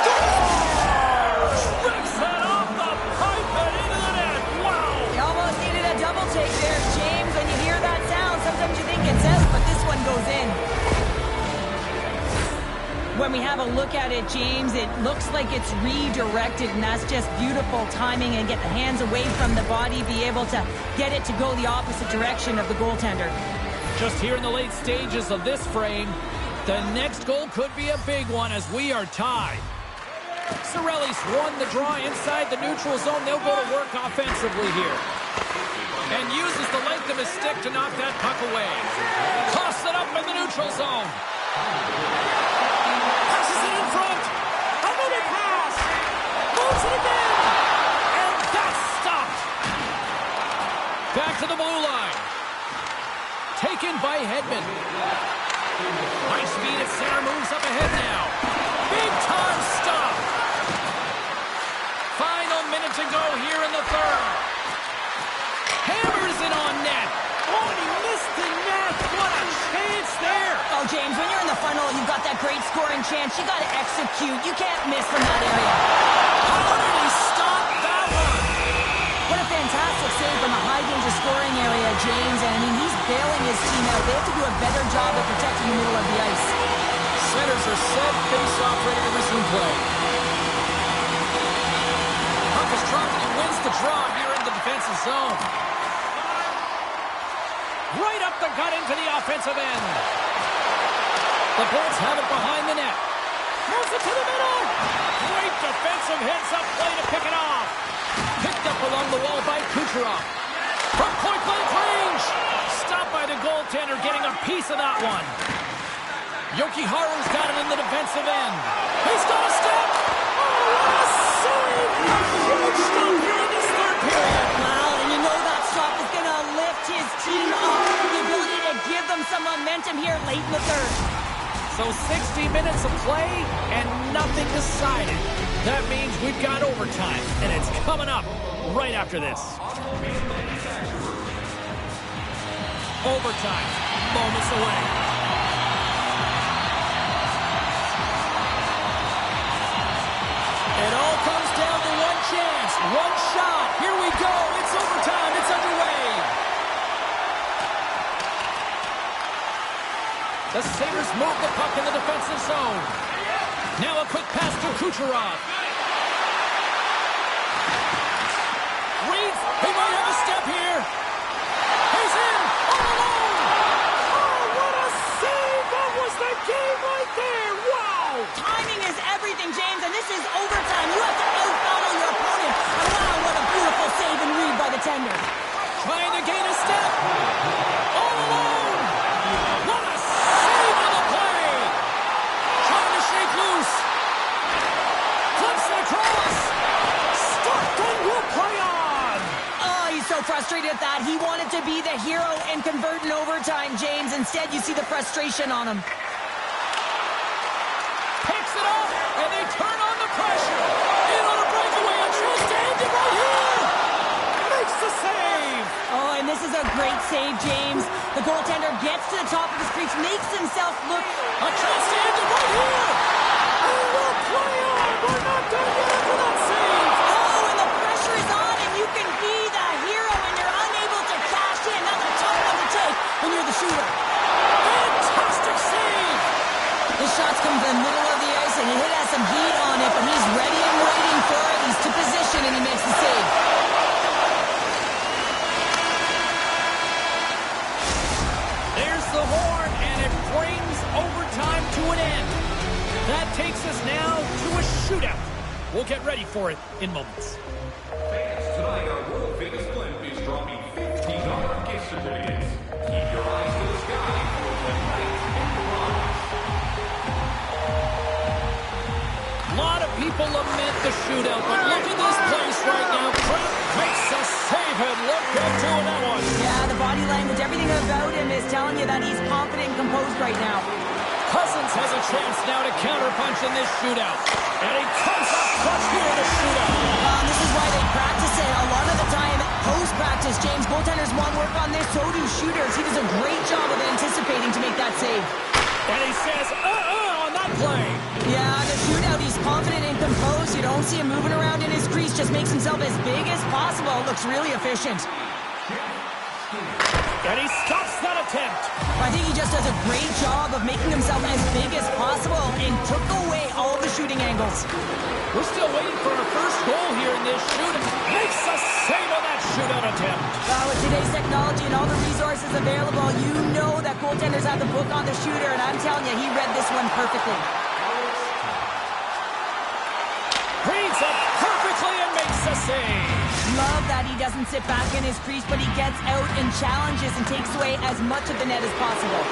Scores! Rips that off the pipe and into the net. Wow! He almost needed a double take there, James. When you hear that sound, sometimes you think it's out, but this one goes in. When we have a look at it, James, it looks like it's redirected, and that's just beautiful timing, and get the hands away from the body, be able to get it to go the opposite direction of the goaltender. Just here in the late stages of this frame, The next goal could be a big one as we are tied. Cirelli's won the draw inside the neutral zone. They'll go to work offensively here. And uses the length of his stick to knock that puck away. Toss it up in the neutral zone. Passes it in front. Another pass. Moves it again. And that's stopped. Back to the blue line. Taken by Hedman. High speed at center, moves up ahead now. Big time stop. Final minute to go here in the third. Hammers it on net. Oh, and he missed the net. What a chance there. Oh, James, when you're in the funnel, you've got that great scoring chance. You got to execute. You can't miss from that area. How did he stop that one? What a fantastic save from the high danger scoring area, James. And I mean, he's bailing his team out. They have to do a better job of protecting the middle of the ice. Centers are set, face-off ready to resume play. Puck is dropped and he wins the draw here in the defensive zone. Right up the gut into the offensive end. The Bolts have it behind the net. Moves it to the middle. Great defensive heads-up play to pick it off. Picked up along the wall by Kucherov. From point-blank range. Stopped by the goaltender, getting a piece of that one. Yokiharu's got it in the defensive end. He's got a step. Oh, what a save! A huge stop here in this third period. Wow, and you know that stop is going to lift his team up. The ability to give them some momentum here late in the third. So 60 minutes of play and nothing decided. That means we've got overtime, and it's coming up right after this. Overtime, moments away. It all comes down to one chance, one shot. Here we go. It's overtime. It's underway. The Sabres move the puck in the defensive zone. Now a quick pass to Kucherov. Reads. He might have a step here. He's in. All alone. Oh, what a save. That was the game right there. Wow. Timing is everything, James, and this is overtime. You have to out-battle your opponent. And wow, what a beautiful save and read by the tender. Trying to gain a step. All alone. What a save on the play. Trying to shake loose. Flips it across. Stopped and will play on. Oh, he's so frustrated at that. He wanted to be the hero and convert in overtime, James. Instead, you see the frustration on him. Picks it up, and they turn on the pressure. In on a breakaway, a chance to end it right here. Makes the save. Oh, and this is a great save, James. The goaltender gets to the top of his crease, makes himself look. A chance to end it right here. And we'll play on. We're not done yet after that save. Oh, and the pressure is on, and you can be the hero, and you're unable to cash in. That's a tough one to take when you're the shooter. Fantastic save. The shots come from the middle of the ice, and it has some heat on it, but he's ready and waiting for it. He's to position, and he makes the save. There's the horn, and it brings overtime to an end. That takes us now to a shootout. We'll get ready for it in moments. Fans, tonight our world-famous blimp is dropping $50 gift certificates. Keep your eyes to the sky for the night in the prize. A lot of people lament the shootout, but look at this place right now. Trump makes a save, and look good doing that one. Yeah, the body language, everything about him is telling you that he's confident and composed right now. Cousins has a chance now to counterpunch in this shootout. And he comes up clutch here in the shootout. This is why they practice it a lot of the time. Post-practice, James, goaltenders want work on this, so do shooters. He does a great job of anticipating to make that save. And he says, on that play. Yeah, the shootout, he's confident and composed. You don't see him moving around in his crease, just makes himself as big as possible. Looks really efficient. And he stops that attempt. I think he just does a great job of making himself as big as possible and took away all the shooting angles. We're still waiting for our first goal here in this shootout. Makes a save on that shootout attempt. With today's technology and all the resources available, you know that goaltenders have the book on the shooter, and I'm telling you, he read this one perfectly. Reads it perfectly and makes a save. Love that he doesn't sit back in his crease, but he gets out and challenges and takes away as much of the net as possible.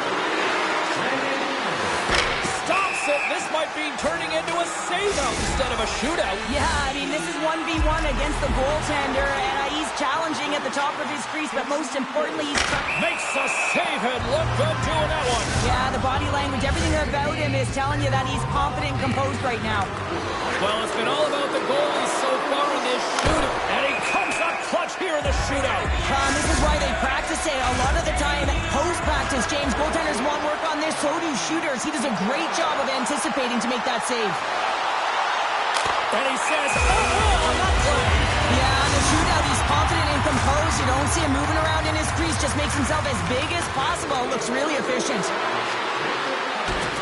Stops it. This might be turning into a save-out instead of a shootout. Yeah, I mean, this is 1v1 against the goaltender, and he's challenging at the top of his crease, but most importantly, he's... Makes a save and look good doing that one. Yeah, the body language, everything about him is telling you that he's confident and composed right now. Well, it's been all about the goalies so far in this shootout, and he comes up clutch here in the shootout. This is why they practice it. A lot of the time, post-practice, James, goaltenders want work on this, so do shooters. He does a great job of anticipating to make that save. And he says, on that play. Yeah, in the shootout, he's confident and composed. You don't see him moving around in his crease, just makes himself as big as possible. Looks really efficient.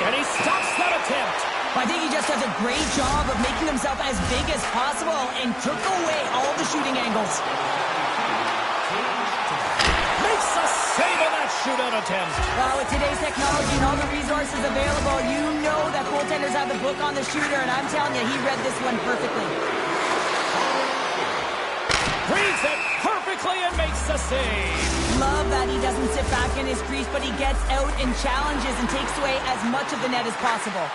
And he stops that attempt. I think he just does a great job of making himself as big as possible and took away all the shooting angles. Makes a save on that shootout attempt. With today's technology and all the resources available, you know that goaltenders have the book on the shooter, and I'm telling you, he read this one perfectly. Reads it perfectly and makes a save. Love that he doesn't sit back in his crease, but he gets out and challenges and takes away as much of the net as possible.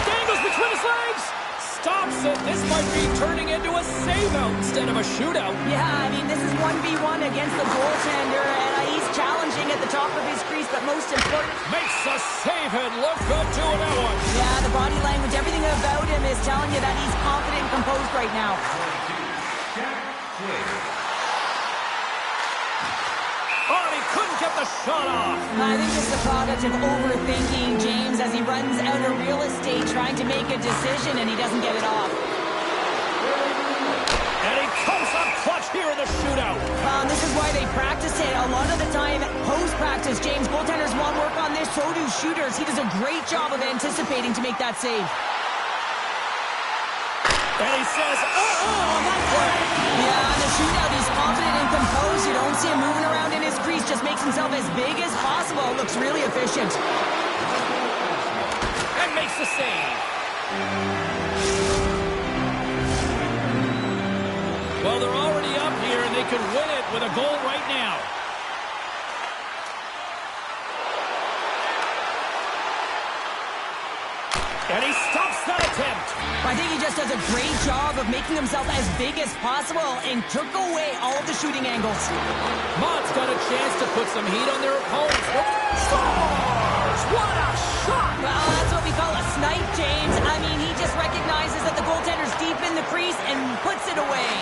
Dangles between his legs. Stops it. This might be turning into a save-out instead of a shootout. Yeah, I mean, this is 1v1 against the goaltender, and he's challenging at the top of his crease, but most important... Makes a save and look good doing that one. Yeah, the body language, everything about him is telling you that he's confident and composed right now. Oh, he couldn't get the shot off. I think it's the product of overthinking, James, as he runs out of real estate trying to make a decision and he doesn't get it off. And he comes up clutch here in the shootout. This is why they practice it. A lot of the time, post-practice, James, goaltenders want work on this, so do shooters. He does a great job of anticipating to make that save. And he says, on that play. Yeah, in the shootout, he's confident and composed. You don't see him moving around in his crease, just makes himself as big as possible. Looks really efficient. And makes the save. Well, they're already up here, and they could win it with a goal right now. And he stops that attempt. I think he just does a great job of making himself as big as possible and took away all the shooting angles. Mott's got a chance to put some heat on their opponents. Scores! What a shot! Well, that's what we call a snipe, James. I mean, he just recognizes that the goaltender's deep in the crease and puts it away.